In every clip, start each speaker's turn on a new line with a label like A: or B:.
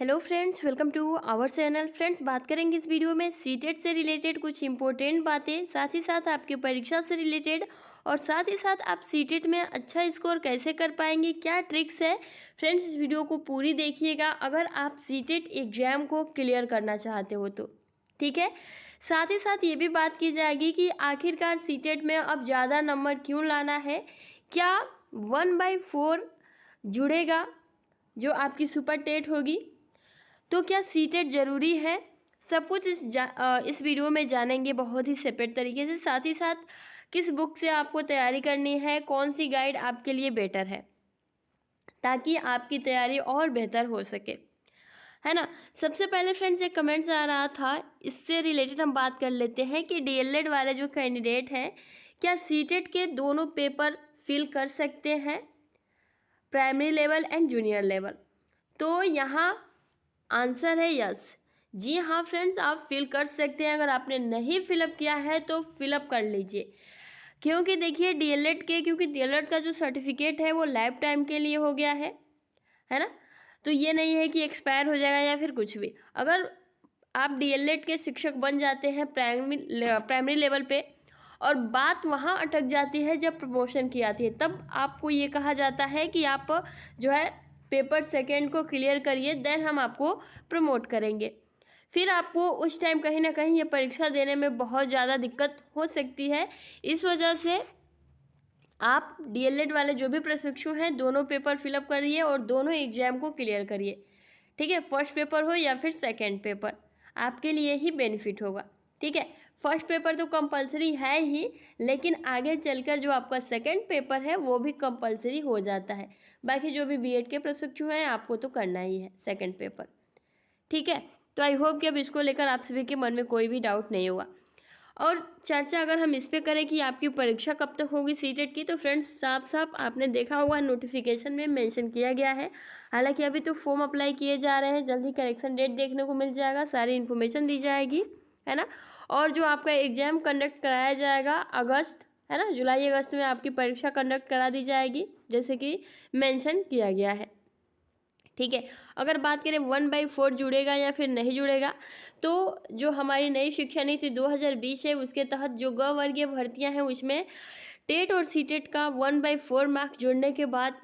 A: Hello friends, welcome to our channel. Friends, बात करेंगे इस वीडियो में सीटेट से रिलेटेड कुछ इंपॉर्टेंट बातें, साथ ही साथ आपकी परीक्षा से रिलेटेड, और साथ ही साथ आप सीटेट में अच्छा स्कोर कैसे कर पाएंगे, क्या ट्रिक्स है। फ्रेंड्स, इस वीडियो को पूरी देखिएगा अगर आप सीटेट एग्जाम को क्लियर करना चाहते हो तो, ठीक है। साथ ही साथ ये भी बात की जाएगी कि आखिरकार सीटेट में अब ज़्यादा नंबर क्यों लाना है, क्या 1/4 जुड़ेगा जो आपकी सुपर टेट होगी, तो क्या सीटेट ज़रूरी है। सब कुछ इस वीडियो में जानेंगे बहुत ही सेपरेट तरीके से। साथ ही साथ किस बुक से आपको तैयारी करनी है, कौन सी गाइड आपके लिए बेटर है, ताकि आपकी तैयारी और बेहतर हो सके, है ना। सबसे पहले फ्रेंड्स, एक कमेंट्स आ रहा था, इससे रिलेटेड हम बात कर लेते हैं कि डीएलएड वाले जो कैंडिडेट हैं, क्या सीटेट के दोनों पेपर फिल कर सकते हैं, primary level and junior level. तो यहाँ आंसर है यस। जी हाँ फ्रेंड्स, आप फिल कर सकते हैं। अगर आपने नहीं फिलअप किया है तो फिलअप कर लीजिए, क्योंकि देखिए क्योंकि डीएलएड का जो सर्टिफिकेट है वो लाइफ टाइम के लिए हो गया है ना। तो ये नहीं है कि एक्सपायर हो जाएगा या फिर कुछ भी। अगर आप डीएलएड के शिक्षक बन जाते हैं प्राइमरी लेवल पे, और बात वहाँ अटक जाती है जब प्रमोशन की आती है, तब आपको ये कहा जाता है कि आप जो है पेपर सेकेंड को क्लियर करिए, देन हम आपको प्रमोट करेंगे। फिर आपको उस टाइम कहीं ना कहीं ये परीक्षा देने में बहुत ज़्यादा दिक्कत हो सकती है। इस वजह से आप डीएलएड वाले जो भी प्रशिक्षु हैं, दोनों पेपर फिलअप करिए और दोनों एग्जाम को क्लियर करिए, ठीक है। फर्स्ट पेपर हो या फिर सेकेंड पेपर, आपके लिए ही बेनिफिट होगा, ठीक है। फर्स्ट पेपर तो कंपलसरी है ही, लेकिन आगे चलकर जो आपका सेकेंड पेपर है वो भी कंपलसरी हो जाता है। बाकी जो भी बीएड के प्रशिक्षु हैं, आपको तो करना ही है सेकेंड पेपर, ठीक है। तो आई होप कि अब इसको लेकर आप सभी के मन में कोई भी डाउट नहीं होगा। और चर्चा अगर हम इस पे करें कि आपकी परीक्षा कब तक होगी सीटेट की, तो फ्रेंड्स साफ साफ आपने देखा होगा नोटिफिकेशन में मेंशन किया गया है। हालांकि अभी तो फॉर्म अप्लाई किए जा रहे हैं, जल्दी करेक्शन डेट देखने को मिल जाएगा, सारी इन्फॉर्मेशन दी जाएगी, है ना। और जो आपका एग्जाम कंडक्ट कराया जाएगा अगस्त, है ना, जुलाई अगस्त में आपकी परीक्षा कंडक्ट करा दी जाएगी, जैसे कि मेंशन किया गया है, ठीक है। अगर बात करें 1/4 जुड़ेगा या फिर नहीं जुड़ेगा, तो जो हमारी नई शिक्षा नीति 2020 है, उसके तहत जो ग वर्गीय भर्तियां हैं उसमें टेट और सीटेट का 1/4 मार्क्स जुड़ने के बाद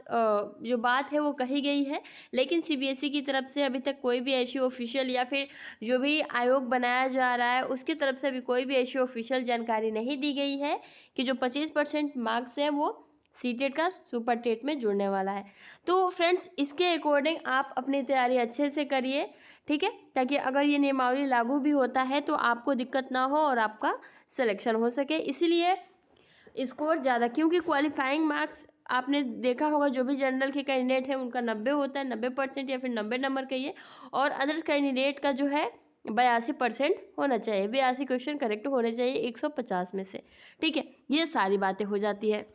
A: जो बात है वो कही गई है। लेकिन सीबीएसई की तरफ से अभी तक कोई भी ऐसी ऑफिशियल या फिर जो भी आयोग बनाया जा रहा है उसकी तरफ से अभी कोई भी ऐसी ऑफिशियल जानकारी नहीं दी गई है कि जो 25% मार्क्स है वो सीटेट का सुपर टेट में जुड़ने वाला है। तो फ्रेंड्स, इसके अकॉर्डिंग आप अपनी तैयारी अच्छे से करिए, ठीक है, ताकि अगर ये नियमावली लागू भी होता है तो आपको दिक्कत ना हो और आपका सिलेक्शन हो सके। इसीलिए स्कोर ज़्यादा, क्योंकि क्वालिफाइंग मार्क्स आपने देखा होगा जो भी जनरल के कैंडिडेट हैं उनका 90 होता है, 90% या फिर 90 नंबर कहिए, और अदर कैंडिडेट का जो है 82% होना चाहिए, 82 क्वेश्चन करेक्ट होने चाहिए 150 में से, ठीक है। ये सारी बातें हो जाती है।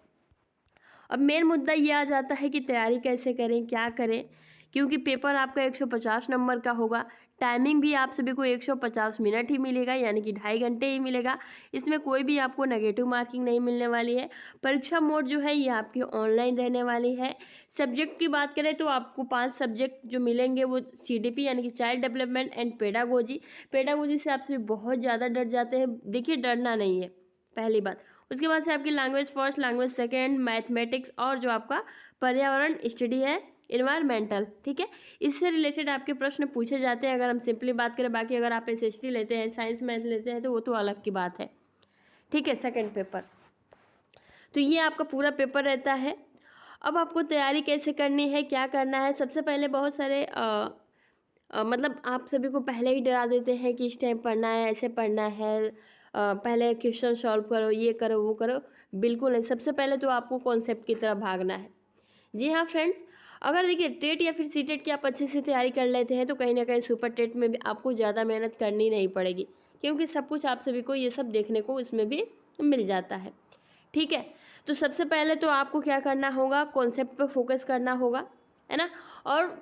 A: अब मेन मुद्दा ये आ जाता है कि तैयारी कैसे करें, क्या करें, क्योंकि पेपर आपका 150 नंबर का होगा। टाइमिंग भी आप सभी को 150 मिनट ही मिलेगा, यानी कि 2.5 घंटे ही मिलेगा। इसमें कोई भी आपको नेगेटिव मार्किंग नहीं मिलने वाली है। परीक्षा मोड जो है ये आपकी ऑनलाइन रहने वाली है। सब्जेक्ट की बात करें तो आपको 5 सब्जेक्ट जो मिलेंगे वो सीडीपी यानी कि चाइल्ड डेवलपमेंट एंड पेडागोजी से आप सभी बहुत ज़्यादा डर जाते हैं। देखिए, डरना नहीं है पहली बात। उसके बाद से आपकी language first, language second, mathematics, और जो आपका पर्यावरण स्टडी है इन्वायरमेंटल, ठीक है। इससे रिलेटेड आपके प्रश्न पूछे जाते हैं, अगर हम सिंपली बात करें। बाकी अगर आप एसएसटी लेते हैं, साइंस मैथ लेते हैं, तो वो तो अलग की बात है, ठीक है, सेकेंड पेपर। तो ये आपका पूरा पेपर रहता है। अब आपको तैयारी कैसे करनी है, क्या करना है। सबसे पहले बहुत सारे मतलब आप सभी को पहले ही डरा देते हैं कि इस टाइम पढ़ना है, ऐसे पढ़ना है, पहले क्वेश्चन सॉल्व करो, ये करो, वो करो। बिल्कुल नहीं, सबसे पहले तो आपको कॉन्सेप्ट की तरफ भागना है। जी हाँ फ्रेंड्स, अगर देखिए टेट या फिर सीटेट की आप अच्छे से तैयारी कर लेते हैं तो कहीं ना कहीं सुपर टेट में भी आपको ज़्यादा मेहनत करनी नहीं पड़ेगी, क्योंकि सब कुछ आप सभी को ये सब देखने को इसमें भी मिल जाता है, ठीक है। तो सबसे पहले तो आपको क्या करना होगा, कॉन्सेप्ट पर फोकस करना होगा, है ना। और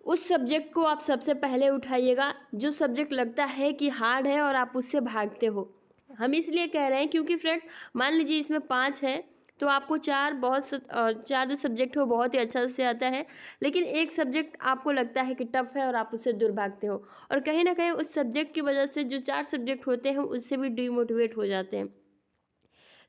A: उस सब्जेक्ट को आप सबसे पहले उठाइएगा जो सब्जेक्ट लगता है कि हार्ड है और आप उससे भागते हो। हम इसलिए कह रहे हैं क्योंकि फ्रेंड्स मान लीजिए इसमें 5 है तो आपको चार जो सब्जेक्ट हो बहुत ही अच्छा से आता है, लेकिन एक सब्जेक्ट आपको लगता है कि टफ है और आप उससे दूर भागते हो, और कहीं ना कहीं उस सब्जेक्ट की वजह से जो 4 सब्जेक्ट होते हैं उससे भी डिमोटिवेट हो जाते हैं।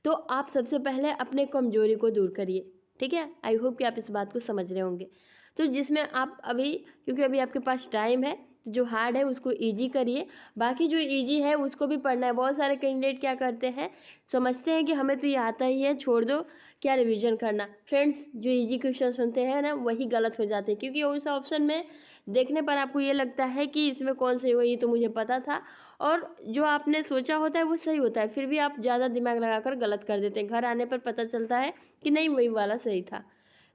A: तो आप सबसे पहले अपने कमजोरी को दूर करिए, ठीक है। आई होप कि आप इस बात को समझ रहे होंगे। तो जिसमें आप अभी, क्योंकि अभी आपके पास टाइम है, तो जो हार्ड है उसको इजी करिए, बाकी जो इजी है उसको भी पढ़ना है। बहुत सारे कैंडिडेट क्या करते हैं, समझते हैं कि हमें तो ये आता ही है, छोड़ दो, क्या रिवीजन करना। फ्रेंड्स, जो इजी क्वेश्चन सुनते हैं ना वही गलत हो जाते हैं, क्योंकि उस ऑप्शन में देखने पर आपको ये लगता है कि इसमें कौन सही हुआ, ये तो मुझे पता था, और जो आपने सोचा होता है वो सही होता है, फिर भी आप ज़्यादा दिमाग लगाकर गलत कर देते हैं। घर आने पर पता चलता है कि नहीं, वही वाला सही था।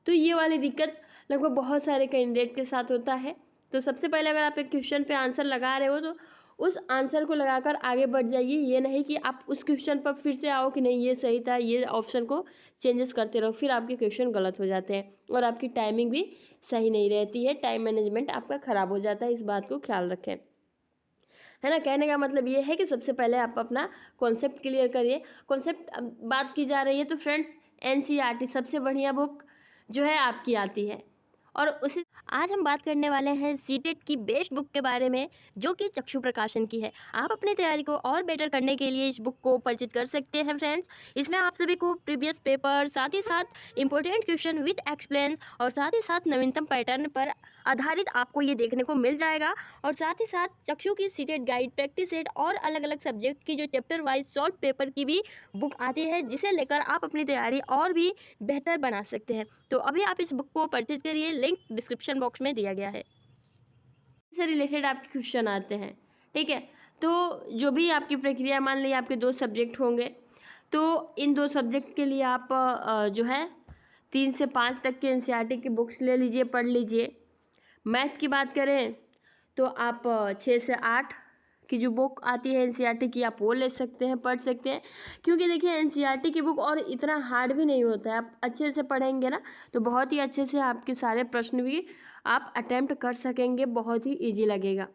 A: तो ये वाली दिक्कत लगभग बहुत सारे कैंडिडेट के साथ होता है। तो सबसे पहले अगर आप एक क्वेश्चन पे आंसर लगा रहे हो तो उस आंसर को लगाकर आगे बढ़ जाइए। ये नहीं कि आप उस क्वेश्चन पर फिर से आओ कि नहीं ये सही था, ये ऑप्शन को चेंजेस करते रहो, फिर आपके क्वेश्चन गलत हो जाते हैं और आपकी टाइमिंग भी सही नहीं रहती है, टाइम मैनेजमेंट आपका ख़राब हो जाता है। इस बात को ख्याल रखें, है ना। कहने का मतलब ये है कि सबसे पहले आप अपना कॉन्सेप्ट क्लियर करिए। कॉन्सेप्ट बात की जा रही है तो फ्रेंड्स, एनसीईआरटी सबसे बढ़िया बुक जो है आपकी आती है, और उसी आज हम बात करने वाले हैं सीटेट की बेस्ट बुक के बारे में, जो कि चक्षु प्रकाशन की है। आप अपनी तैयारी को और बेटर करने के लिए इस बुक को परचेज कर सकते हैं फ्रेंड्स। इसमें आप सभी को प्रीवियस पेपर, साथ ही साथ इंपॉर्टेंट क्वेश्चन विद एक्सप्लेन, और साथ ही साथ नवीनतम पैटर्न पर आधारित आपको ये देखने को मिल जाएगा, और साथ ही साथ चक्षु की सीटेट गाइड, प्रैक्टिस सेट और अलग अलग सब्जेक्ट की जो चैप्टर वाइज सॉल्व पेपर की भी बुक आती है, जिसे लेकर आप अपनी तैयारी और भी बेहतर बना सकते हैं। तो अभी आप इस बुक को परचेज करिए, लिंक डिस्क्रिप्शन बॉक्स में दिया गया है। इससे रिलेटेड आपके क्वेश्चन आते हैं, ठीक है। तो जो भी आपकी प्रक्रिया, मान लीजिए आपके 2 सब्जेक्ट होंगे, तो इन 2 सब्जेक्ट के लिए आप जो है 3 से 5 तक के एनसीईआरटी की बुक्स ले लीजिए, पढ़ लीजिए। मैथ की बात करें तो आप 6 से 8 की जो बुक आती है एनसीईआरटी की, आप वो ले सकते हैं, पढ़ सकते हैं। क्योंकि देखिए एनसीईआरटी की बुक और इतना हार्ड भी नहीं होता है, आप अच्छे से पढ़ेंगे ना तो बहुत ही अच्छे से आपके सारे प्रश्न भी आप अटेम्प्ट कर सकेंगे, बहुत ही ईजी लगेगा,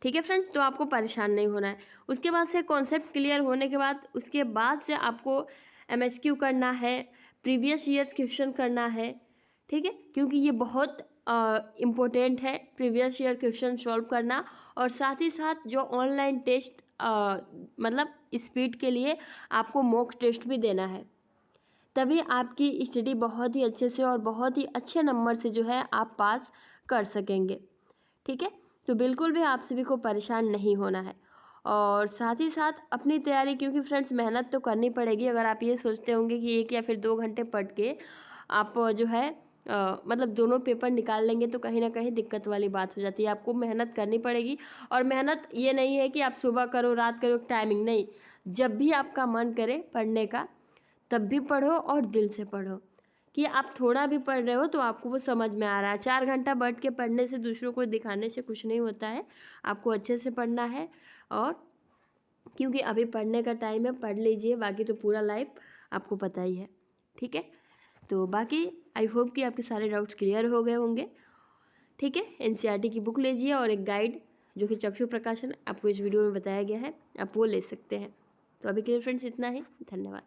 A: ठीक है फ्रेंड्स। तो आपको परेशान नहीं होना है। उसके बाद से कॉन्सेप्ट क्लियर होने के बाद उसके बाद से आपको एमएसक्यू करना है, प्रीवियस ईयर्स क्वेश्चन करना है, ठीक है। क्योंकि ये बहुत इम्पोर्टेंट है प्रीवियस ईयर क्वेश्चन सॉल्व करना, और साथ ही साथ जो ऑनलाइन टेस्ट मतलब स्पीड के लिए आपको मॉक टेस्ट भी देना है, तभी आपकी स्टडी बहुत ही अच्छे से और बहुत ही अच्छे नंबर से जो है आप पास कर सकेंगे, ठीक है। तो बिल्कुल भी आप सभी को परेशान नहीं होना है, और साथ ही साथ अपनी तैयारी, क्योंकि फ्रेंड्स मेहनत तो करनी पड़ेगी। अगर आप ये सोचते होंगे कि 1 या फिर 2 घंटे पढ़ के आप जो है मतलब दोनों पेपर निकाल लेंगे, तो कहीं ना कहीं दिक्कत वाली बात हो जाती है। आपको मेहनत करनी पड़ेगी, और मेहनत ये नहीं है कि आप सुबह करो रात करो, टाइमिंग नहीं, जब भी आपका मन करे पढ़ने का तब भी पढ़ो, और दिल से पढ़ो। कि आप थोड़ा भी पढ़ रहे हो तो आपको वो समझ में आ रहा है। 4 घंटा बैठ के पढ़ने से, दूसरों को दिखाने से कुछ नहीं होता है, आपको अच्छे से पढ़ना है। और क्योंकि अभी पढ़ने का टाइम है, पढ़ लीजिए, बाकी तो पूरा लाइफ आपको पता ही है, ठीक है। तो बाकी आई होप कि आपके सारे डाउट्स क्लियर हो गए होंगे, ठीक है। एनसीईआरटी की बुक लीजिए, और एक गाइड जो कि चक्षु प्रकाशन आपको इस वीडियो में बताया गया है, आप वो ले सकते हैं। तो अभी के लिए फ्रेंड्स इतना ही, धन्यवाद।